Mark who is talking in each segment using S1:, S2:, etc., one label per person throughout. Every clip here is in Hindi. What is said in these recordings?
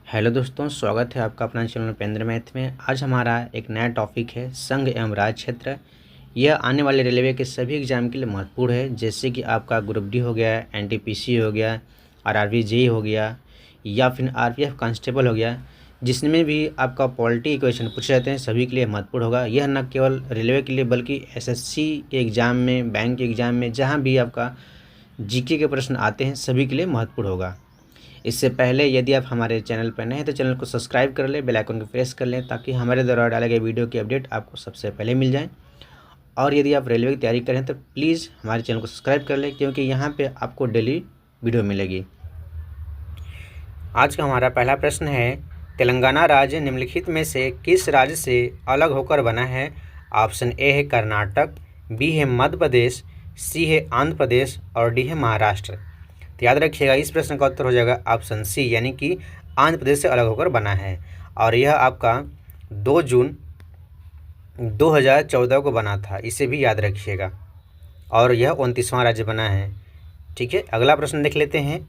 S1: हेलो दोस्तों, स्वागत है आपका अपना चैनल पेंद्र मैथ में। आज हमारा एक नया टॉपिक है संघ एवं राज्य क्षेत्र। यह आने वाले रेलवे के सभी एग्जाम के लिए महत्वपूर्ण है, जैसे कि आपका ग्रुप डी हो गया, एनटीपीसी हो गया, आरआरबी जेई हो गया या फिर आरपीएफ कांस्टेबल हो गया। जिसमें भी आपका पॉलिटी क्वेश्चन पूछे जाते हैं सभी के लिए महत्वपूर्ण होगा। यह न केवल रेलवे के लिए बल्कि एसएससी के एग्ज़ाम में, बैंक के एग्ज़ाम में, जहाँ भी आपका जीके के प्रश्न आते हैं सभी के लिए महत्वपूर्ण होगा। इससे पहले यदि आप हमारे चैनल पर नए हैं तो चैनल को सब्सक्राइब कर लें, बेल आइकन को प्रेस कर लें ताकि हमारे द्वारा डाले गए वीडियो की अपडेट आपको सबसे पहले मिल जाए। और यदि आप रेलवे की तैयारी करें तो प्लीज़ हमारे चैनल को सब्सक्राइब कर लें, क्योंकि यहाँ पे आपको डेली वीडियो मिलेगी। आज का हमारा पहला प्रश्न है, तेलंगाना राज्य निम्नलिखित में से किस राज्य से अलग होकर बना है? ऑप्शन ए है कर्नाटक, बी है मध्य प्रदेश, सी है आंध्र प्रदेश और डी है महाराष्ट्र। तो याद रखिएगा, इस प्रश्न का उत्तर हो जाएगा ऑप्शन सी, यानी कि आंध्र प्रदेश से अलग होकर बना है। और यह आपका 2 जून 2014 को बना था, इसे भी याद रखिएगा। और यह 29वां राज्य बना है। ठीक है, अगला प्रश्न देख लेते हैं।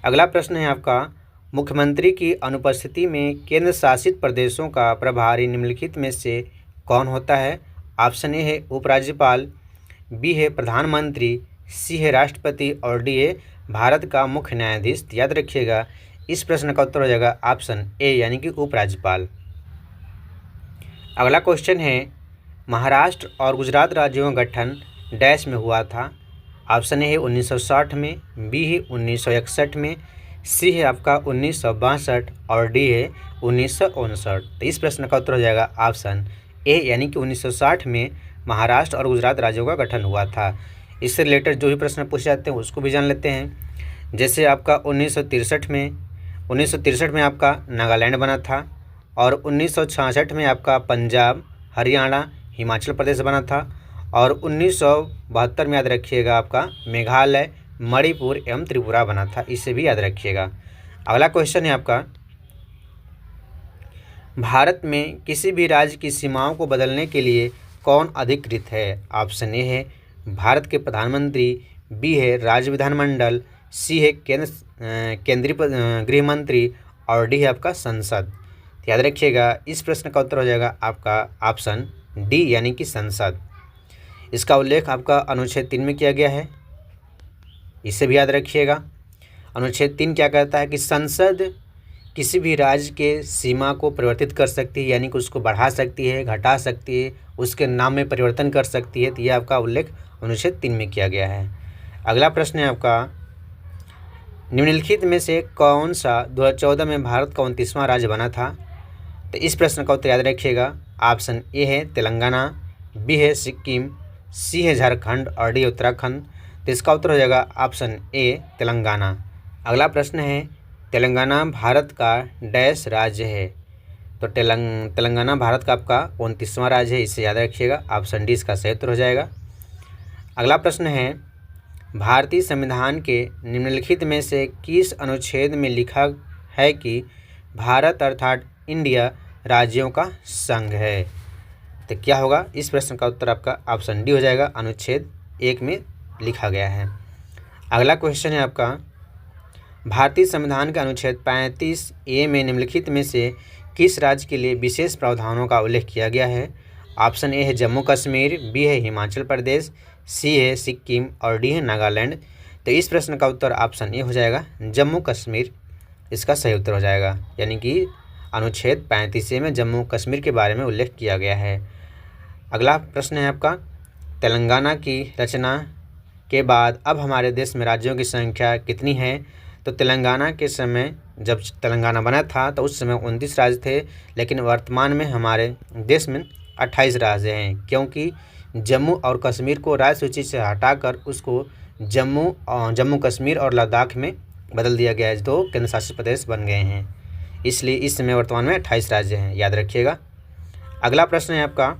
S1: अगला प्रश्न है आपका, मुख्यमंत्री की अनुपस्थिति में केंद्र शासित प्रदेशों का प्रभारी निम्नलिखित में से कौन होता है? ऑप्शन ए है उपराज्यपाल, बी है प्रधानमंत्री, सी है राष्ट्रपति और डी है भारत का मुख्य न्यायाधीश। याद रखिएगा, इस प्रश्न का उत्तर हो जाएगा ऑप्शन ए, यानी कि उपराज्यपाल। अगला क्वेश्चन है, महाराष्ट्र और गुजरात राज्यों का गठन डैश में हुआ था? ऑप्शन ए है 1960 में, बी है 1961 में, सी है आपका 1962 और डी है 1959। तो इस प्रश्न का उत्तर हो जाएगा ऑप्शन ए, यानी कि 1960 में महाराष्ट्र और गुजरात राज्यों का गठन हुआ था। इससे रिलेटेड जो भी प्रश्न पूछे जाते हैं उसको भी जान लेते हैं। जैसे आपका 1963 में आपका नागालैंड बना था, और 1966 में आपका पंजाब, हरियाणा, हिमाचल प्रदेश बना था, और 1972 में याद रखिएगा आपका मेघालय, मणिपुर एवं त्रिपुरा बना था। इसे भी याद रखिएगा। अगला क्वेश्चन है आपका, भारत में किसी भी राज्य की सीमाओं को बदलने के लिए कौन अधिकृत है? ऑप्शन ए है भारत के प्रधानमंत्री, बी है राज्य विधानमंडल, सी है केंद्रीय गृह मंत्री और डी है आपका संसद। याद रखिएगा, इस प्रश्न का उत्तर हो जाएगा आपका ऑप्शन डी, यानी कि संसद। इसका उल्लेख आपका अनुच्छेद 3 में किया गया है, इसे भी याद रखिएगा। अनुच्छेद 3 क्या कहता है कि संसद किसी भी राज्य के सीमा को परिवर्तित कर सकती है, यानी कि उसको बढ़ा सकती है, घटा सकती है, उसके नाम में परिवर्तन कर सकती है। तो यह आपका उल्लेख अनुच्छेद 3 में किया गया है। अगला प्रश्न है आपका, निम्नलिखित में से कौन सा 2014 में भारत का 29वां राज्य बना था? तो इस प्रश्न का उत्तर याद रखिएगा, ऑप्शन ए है तेलंगाना, बी है सिक्किम, सी है झारखंड और डी उत्तराखंड। तो इसका उत्तर हो जाएगा ऑप्शन ए, तेलंगाना। अगला प्रश्न है, तेलंगाना भारत का डैश राज्य है? तो तेलंगाना भारत का आपका 29वां राज्य है, इसे याद रखिएगा। ऑप्शन डी इसका सही उत्तर हो जाएगा। अगला प्रश्न है, भारतीय संविधान के निम्नलिखित में से किस अनुच्छेद में लिखा है कि भारत अर्थात इंडिया राज्यों का संघ है? तो क्या होगा? इस प्रश्न का उत्तर आपका ऑप्शन डी हो जाएगा, अनुच्छेद 1 में लिखा गया है। अगला क्वेश्चन है आपका, भारतीय संविधान के अनुच्छेद 35A में निम्नलिखित में से किस राज्य के लिए विशेष प्रावधानों का उल्लेख किया गया है? ऑप्शन ए है जम्मू कश्मीर, बी है हिमाचल प्रदेश, सी है सिक्किम और डी है नागालैंड। तो इस प्रश्न का उत्तर ऑप्शन ए हो जाएगा, जम्मू कश्मीर इसका सही उत्तर हो जाएगा, यानी कि अनुच्छेद 35A में जम्मू कश्मीर के बारे में उल्लेख किया गया है। अगला प्रश्न है आपका, तेलंगाना की रचना के बाद अब हमारे देश में राज्यों की संख्या कितनी है? तो तेलंगाना के समय, जब तेलंगाना बना था तो उस समय 29 राज्य थे, लेकिन वर्तमान में हमारे देश में 28 राज्य हैं, क्योंकि जम्मू और कश्मीर को राज्य सूची से हटाकर उसको जम्मू कश्मीर और लद्दाख में बदल दिया गया है, जो केंद्र शासित प्रदेश बन गए हैं। इसलिए इस समय वर्तमान में 28 राज्य हैं, याद रखिएगा। अगला प्रश्न है आपका,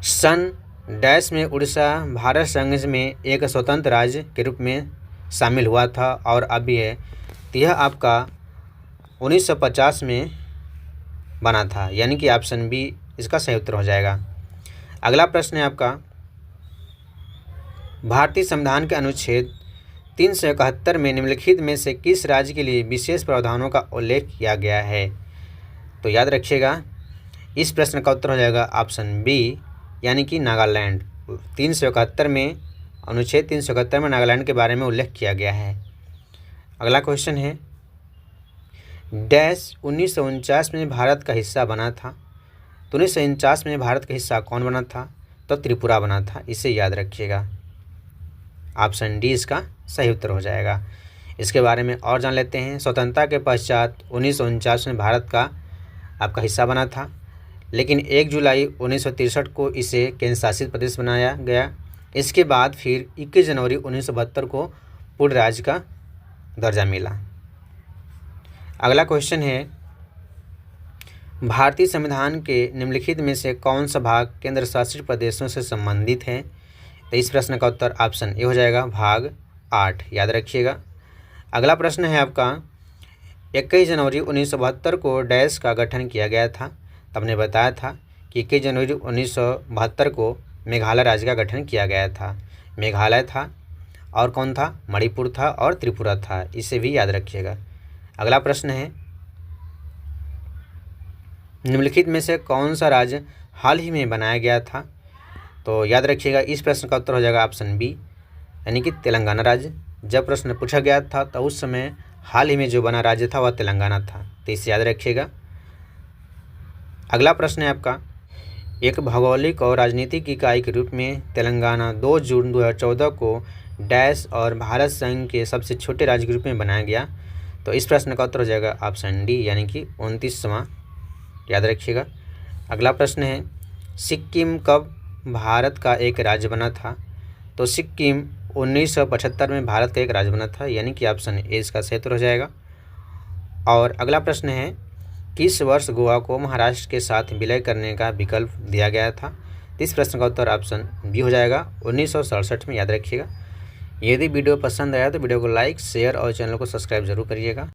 S1: सन डैश में उड़ीसा भारत संघ में एक स्वतंत्र राज्य के रूप में शामिल हुआ था और अभी है? तो यह आपका 1950 में बना था, यानी कि ऑप्शन बी इसका सही उत्तर हो जाएगा। अगला प्रश्न है आपका, भारतीय संविधान के अनुच्छेद 371 में निम्नलिखित में से किस राज्य के लिए विशेष प्रावधानों का उल्लेख किया गया है? तो याद रखिएगा, इस प्रश्न का उत्तर हो जाएगा ऑप्शन बी, यानी कि नागालैंड। 371 में, अनुच्छेद 371 में नागालैंड के बारे में उल्लेख किया गया है। अगला क्वेश्चन है, डैश 1949 में भारत का हिस्सा बना था। तो 1949 में भारत का हिस्सा कौन बना था? तो त्रिपुरा बना था। इसे याद रखिएगा, ऑप्शन डी इसका सही उत्तर हो जाएगा। इसके बारे में और जान लेते हैं। स्वतंत्रता के पश्चात 1949 में भारत का आपका हिस्सा बना था, लेकिन 1 जुलाई 1963 को इसे केंद्र शासित प्रदेश बनाया गया। इसके बाद फिर 21 जनवरी 1972 को पूर्ण राज्य का दर्जा मिला। अगला क्वेश्चन है, भारतीय संविधान के निम्नलिखित में से कौन सा भाग केंद्र शासित प्रदेशों से संबंधित है? तो इस प्रश्न का उत्तर ऑप्शन ए हो जाएगा, भाग 8। याद रखिएगा। अगला प्रश्न है आपका, 21 जनवरी 1972 को डैश का गठन किया गया था। तब ने बताया था कि 21 जनवरी 1972 को मेघालय राज्य का गठन किया गया था। मेघालय था और कौन था? मणिपुर था और त्रिपुरा था। इसे भी याद रखिएगा। अगला प्रश्न है, निम्नलिखित में से कौन सा राज्य हाल ही में बनाया गया था? तो याद रखिएगा, इस प्रश्न का उत्तर हो जाएगा ऑप्शन बी, यानी कि तेलंगाना राज्य। जब प्रश्न पूछा गया था तो उस समय हाल ही में जो बना राज्य था वह तेलंगाना था। तो इसे याद रखिएगा। अगला प्रश्न है आपका, एक भौगोलिक और राजनीतिक इकाई के रूप में तेलंगाना 2 जून 2014 को डैश और भारत संघ के सबसे छोटे राज्य के रूप में बनाया गया। तो इस प्रश्न का उत्तर हो जाएगा ऑप्शन डी, यानी कि 29वां। याद रखिएगा। अगला प्रश्न है, सिक्किम कब भारत का एक राज्य बना था? तो सिक्किम 1975 में भारत का एक राज्य बना था, यानी कि ऑप्शन ए इसका सही उत्तर हो जाएगा। और अगला प्रश्न है, किस वर्ष गोवा को महाराष्ट्र के साथ विलय करने का विकल्प दिया गया था? इस प्रश्न का उत्तर ऑप्शन बी हो जाएगा, 1967 में। याद रखिएगा। यदि वीडियो पसंद आया तो वीडियो को लाइक, शेयर और चैनल को सब्सक्राइब जरूर करिएगा।